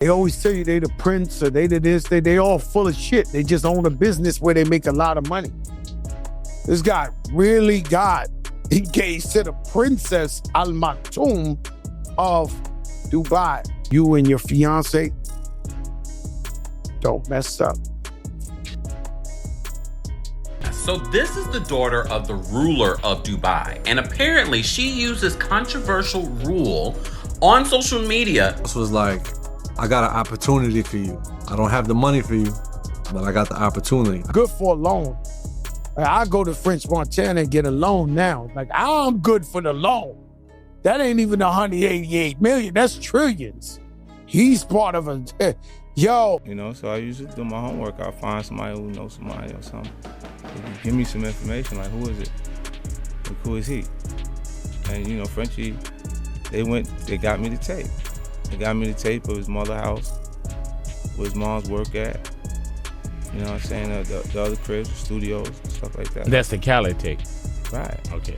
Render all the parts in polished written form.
They always tell you they the prince or they the this, they all full of shit. They just own a business where they make a lot of money. This guy really got engaged to the Princess Al Maktoum of Dubai. You and your fiance, don't mess up. So this is the daughter of the ruler of Dubai, and apparently she used this controversial rule on social media. This was like, I got an opportunity for you. I don't have the money for you, but I got the opportunity. Good for a loan. I go to French Montana and get a loan now. Like, I'm good for the loan. That ain't even 188 million. That's trillions. He's part of a, yo. You know, so I usually do my homework. I'll find somebody who knows somebody or something. Give me some information, like, who is it? Like, who is he? And, you know, Frenchie, they got me the tape. They got me the tape of his mother's house, where his mom's work at. You know what I'm saying? The other cribs, the studios, stuff like that. That's the Cali tape. Right. Okay.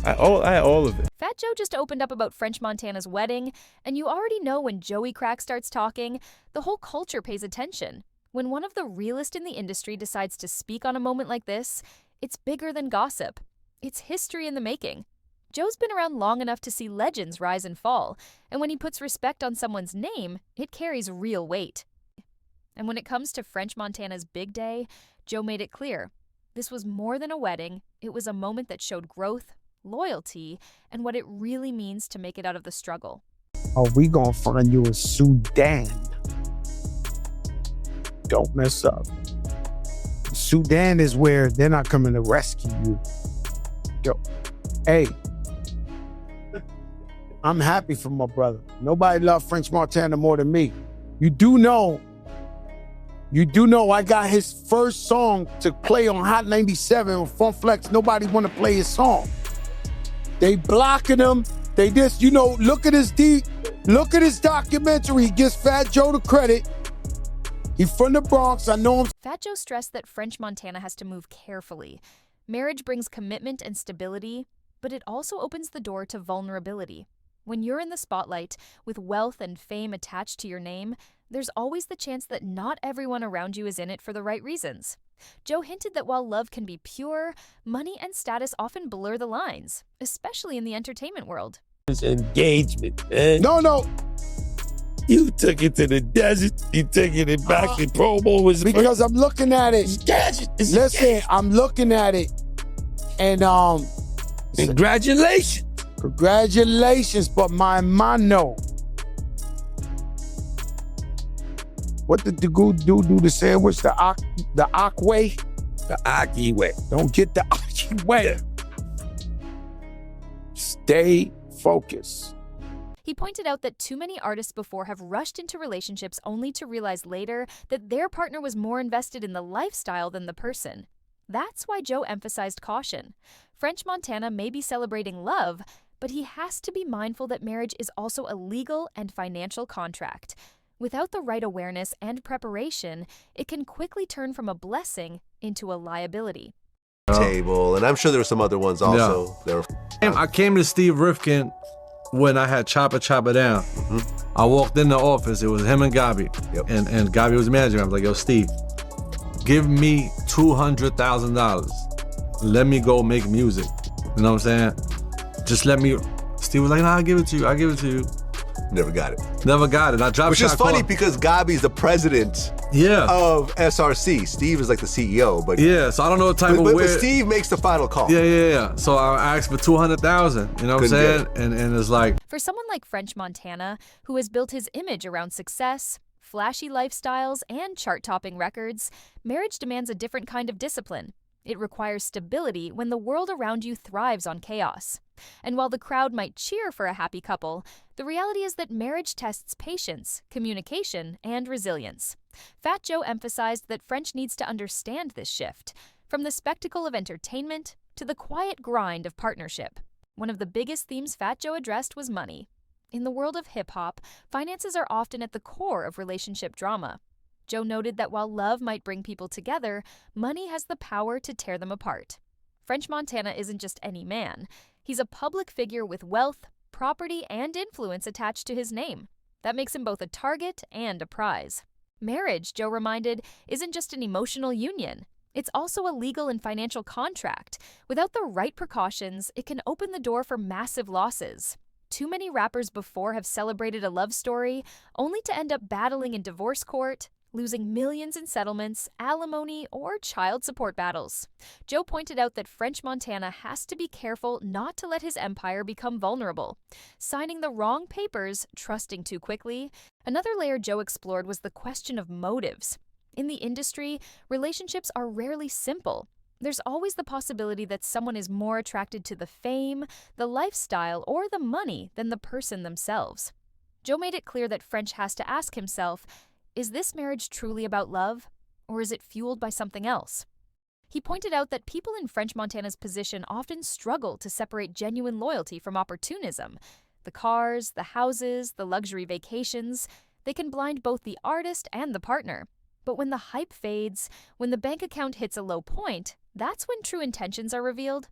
I had all of it. Fat Joe just opened up about French Montana's wedding, and you already know when Joey Crack starts talking, the whole culture pays attention. When one of the realest in the industry decides to speak on a moment like this, it's bigger than gossip. It's history in the making. Joe's been around long enough to see legends rise and fall, and when he puts respect on someone's name, it carries real weight. And when it comes to French Montana's big day, Joe made it clear. This was more than a wedding. It was a moment that showed growth, loyalty, and what it really means to make it out of the struggle. Oh, we gonna find you in Sudan. Don't mess up. Sudan is where they're not coming to rescue you. Yo, hey, I'm happy for my brother. Nobody loved French Montana more than me. You do know I got his first song to play on Hot 97 with Funk Flex. Nobody want to play his song. They blocking him. They just, you know, look at his documentary. He gives Fat Joe the credit. He's from the Bronx. I know him. Fat Joe stressed that French Montana has to move carefully. Marriage brings commitment and stability, but it also opens the door to vulnerability. When you're in the spotlight, with wealth and fame attached to your name, there's always the chance that not everyone around you is in it for the right reasons. Joe hinted that while love can be pure, money and status often blur the lines, especially in the entertainment world. It's engagement, man. No. You took it to the desert. You taking it back to promo. Was Because I'm looking at it. Listen, I'm looking at it. And, congratulations. Congratulations, but my mano. What did the good do the sandwich? The Akwe? The Aki way. Don't get the Aki way. Stay focused. He pointed out that too many artists before have rushed into relationships only to realize later that their partner was more invested in the lifestyle than the person. That's why Joe emphasized caution. French Montana may be celebrating love, but he has to be mindful that marriage is also a legal and financial contract. Without the right awareness and preparation, it can quickly turn from a blessing into a liability. Table, and I'm sure there were some other ones also. Yeah. I came to Steve Rifkin when I had Chopper Down. Mm-hmm. I walked in the office, it was him and Gabi. Yep. And Gabi was the manager. I was like, yo, Steve, give me $200,000. Let me go make music. You know what I'm saying? Just let me. Steve was like, nah, I'll give it to you. Never got it. I dropped. Which is funny because Gabi's the president of SRC. Steve is like the CEO, but so I don't know what type of but weird. Steve makes the final call. Yeah. So I asked for $200,000. You know what I'm saying? And it's like, for someone like French Montana, who has built his image around success, flashy lifestyles, and chart-topping records, marriage demands a different kind of discipline. It requires stability when the world around you thrives on chaos. And while the crowd might cheer for a happy couple, the reality is that marriage tests patience, communication, and resilience. Fat Joe emphasized that French needs to understand this shift, from the spectacle of entertainment to the quiet grind of partnership. One of the biggest themes Fat Joe addressed was money. In the world of hip-hop, finances are often at the core of relationship drama. Joe noted that while love might bring people together, money has the power to tear them apart. French Montana isn't just any man. He's a public figure with wealth, property, and influence attached to his name. That makes him both a target and a prize. Marriage, Joe reminded, isn't just an emotional union. It's also a legal and financial contract. Without the right precautions, it can open the door for massive losses. Too many rappers before have celebrated a love story, only to end up battling in divorce court, losing millions in settlements, alimony, or child support battles. Joe pointed out that French Montana has to be careful not to let his empire become vulnerable. Signing the wrong papers, trusting too quickly. Another layer Joe explored was the question of motives. In the industry, relationships are rarely simple. There's always the possibility that someone is more attracted to the fame, the lifestyle, or the money than the person themselves. Joe made it clear that French has to ask himself, is this marriage truly about love, or is it fueled by something else? He pointed out that people in French Montana's position often struggle to separate genuine loyalty from opportunism. The cars, the houses, the luxury vacations, they can blind both the artist and the partner. But when the hype fades, when the bank account hits a low point, that's when true intentions are revealed.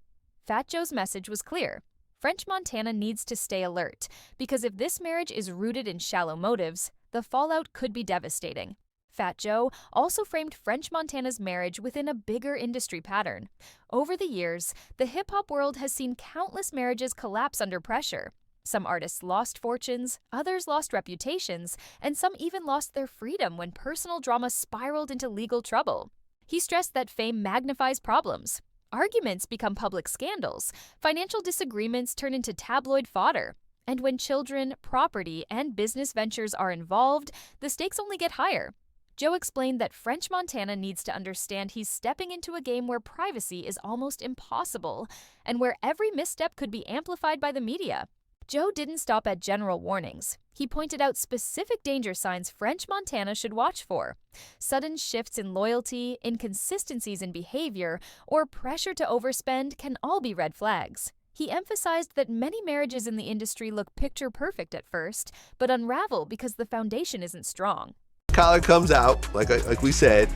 Fat Joe's message was clear. French Montana needs to stay alert, because if this marriage is rooted in shallow motives, the fallout could be devastating. Fat Joe also framed French Montana's marriage within a bigger industry pattern. Over the years, the hip-hop world has seen countless marriages collapse under pressure. Some artists lost fortunes, others lost reputations, and some even lost their freedom when personal drama spiraled into legal trouble. He stressed that fame magnifies problems. Arguments become public scandals, financial disagreements turn into tabloid fodder. And when children, property, and business ventures are involved, the stakes only get higher. Joe explained that French Montana needs to understand he's stepping into a game where privacy is almost impossible, and where every misstep could be amplified by the media. Joe didn't stop at general warnings. He pointed out specific danger signs French Montana should watch for. Sudden shifts in loyalty, inconsistencies in behavior, or pressure to overspend can all be red flags. He emphasized that many marriages in the industry look picture perfect at first, but unravel because the foundation isn't strong. Collar comes out, like we said,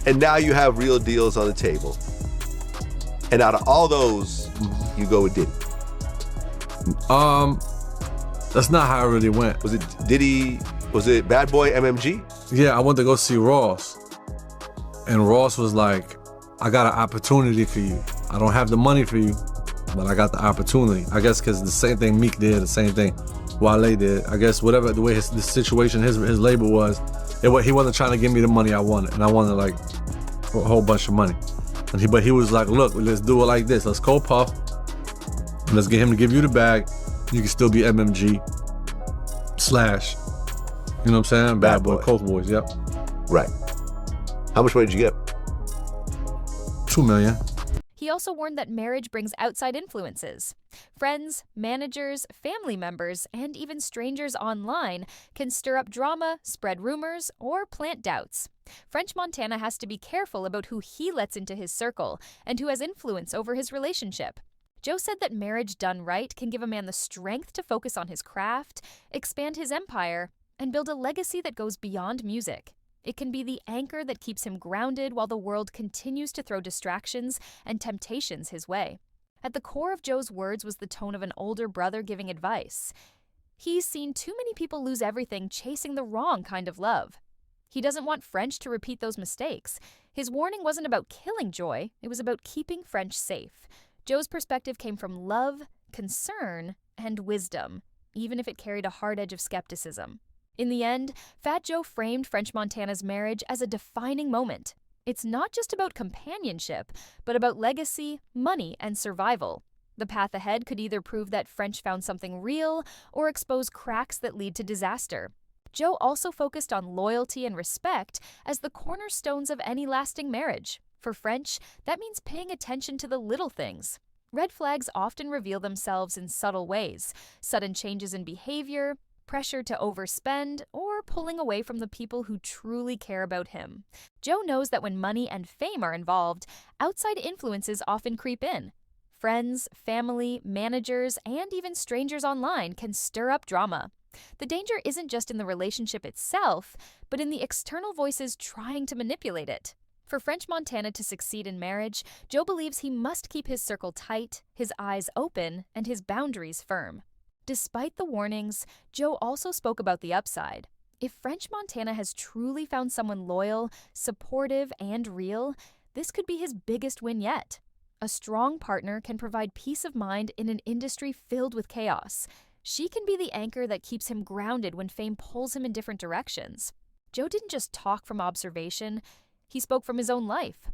and now you have real deals on the table. And out of all those, you go with Diddy. That's not how it really went. Was it Diddy? Was it Bad Boy MMG? Yeah, I went to go see Ross. And Ross was like, I got an opportunity for you. I don't have the money for you, but I got the opportunity. I guess because the same thing Meek did, the same thing Wale did. I guess whatever the way the situation, his label was, he wasn't trying to give me the money I wanted. And I wanted like a whole bunch of money. But he was like, look, let's do it like this. Let's call Puff. Let's get him to give you the bag. You can still be MMG / you know what I'm saying? Bad Boy, Coke Boys, yep. Right. How much money did you get? $2 million. He also warned that marriage brings outside influences. Friends, managers, family members, and even strangers online can stir up drama, spread rumors, or plant doubts. French Montana has to be careful about who he lets into his circle and who has influence over his relationship. Joe said that marriage done right can give a man the strength to focus on his craft, expand his empire, and build a legacy that goes beyond music. It can be the anchor that keeps him grounded while the world continues to throw distractions and temptations his way. At the core of Joe's words was the tone of an older brother giving advice. He's seen too many people lose everything chasing the wrong kind of love. He doesn't want French to repeat those mistakes. His warning wasn't about killing joy, it was about keeping French safe. Joe's perspective came from love, concern, and wisdom, even if it carried a hard edge of skepticism. In the end, Fat Joe framed French Montana's marriage as a defining moment. It's not just about companionship, but about legacy, money, and survival. The path ahead could either prove that French found something real or expose cracks that lead to disaster. Joe also focused on loyalty and respect as the cornerstones of any lasting marriage. For French, that means paying attention to the little things. Red flags often reveal themselves in subtle ways: sudden changes in behavior, pressure to overspend, or pulling away from the people who truly care about him. Joe knows that when money and fame are involved, outside influences often creep in. Friends, family, managers, and even strangers online can stir up drama. The danger isn't just in the relationship itself, but in the external voices trying to manipulate it. For French Montana to succeed in marriage, Joe believes he must keep his circle tight, his eyes open, and his boundaries firm. Despite the warnings, Joe also spoke about the upside. If French Montana has truly found someone loyal, supportive, and real, this could be his biggest win yet. A strong partner can provide peace of mind in an industry filled with chaos. She can be the anchor that keeps him grounded when fame pulls him in different directions. Joe didn't just talk from observation, he spoke from his own life.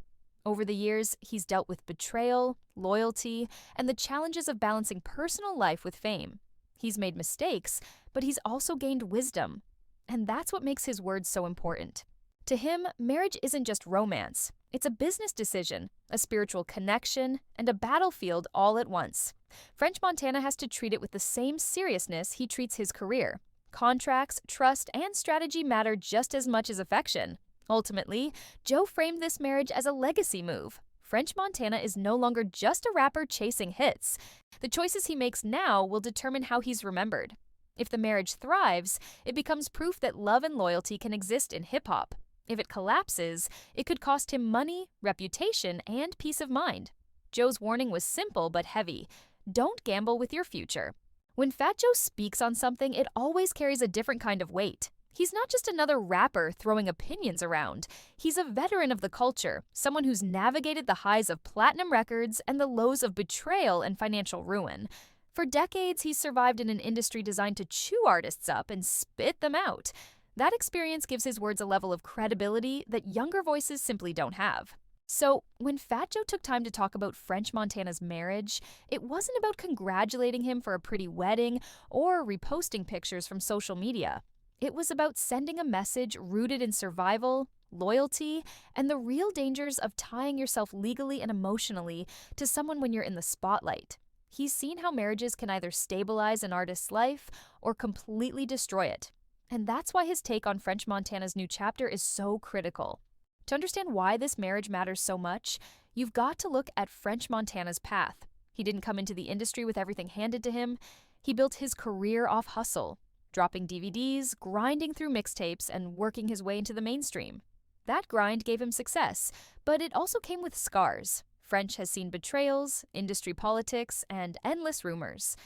Over the years, he's dealt with betrayal, loyalty, and the challenges of balancing personal life with fame. He's made mistakes, but he's also gained wisdom. And that's what makes his words so important. To him, marriage isn't just romance. It's a business decision, a spiritual connection, and a battlefield all at once. French Montana has to treat it with the same seriousness he treats his career. Contracts, trust, and strategy matter just as much as affection. Ultimately, Joe framed this marriage as a legacy move. French Montana is no longer just a rapper chasing hits. The choices he makes now will determine how he's remembered. If the marriage thrives, it becomes proof that love and loyalty can exist in hip-hop. If it collapses, it could cost him money, reputation, and peace of mind. Joe's warning was simple but heavy. Don't gamble with your future. When Fat Joe speaks on something, it always carries a different kind of weight. He's not just another rapper throwing opinions around. He's a veteran of the culture, someone who's navigated the highs of platinum records and the lows of betrayal and financial ruin. For decades, he's survived in an industry designed to chew artists up and spit them out. That experience gives his words a level of credibility that younger voices simply don't have. So, when Fat Joe took time to talk about French Montana's marriage, it wasn't about congratulating him for a pretty wedding or reposting pictures from social media. It was about sending a message rooted in survival, loyalty, and the real dangers of tying yourself legally and emotionally to someone when you're in the spotlight. He's seen how marriages can either stabilize an artist's life or completely destroy it. And that's why his take on French Montana's new chapter is so critical. To understand why this marriage matters so much, you've got to look at French Montana's path. He didn't come into the industry with everything handed to him. He built his career off hustle, dropping DVDs, grinding through mixtapes, and working his way into the mainstream. That grind gave him success, but it also came with scars. French has seen betrayals, industry politics, and endless rumors.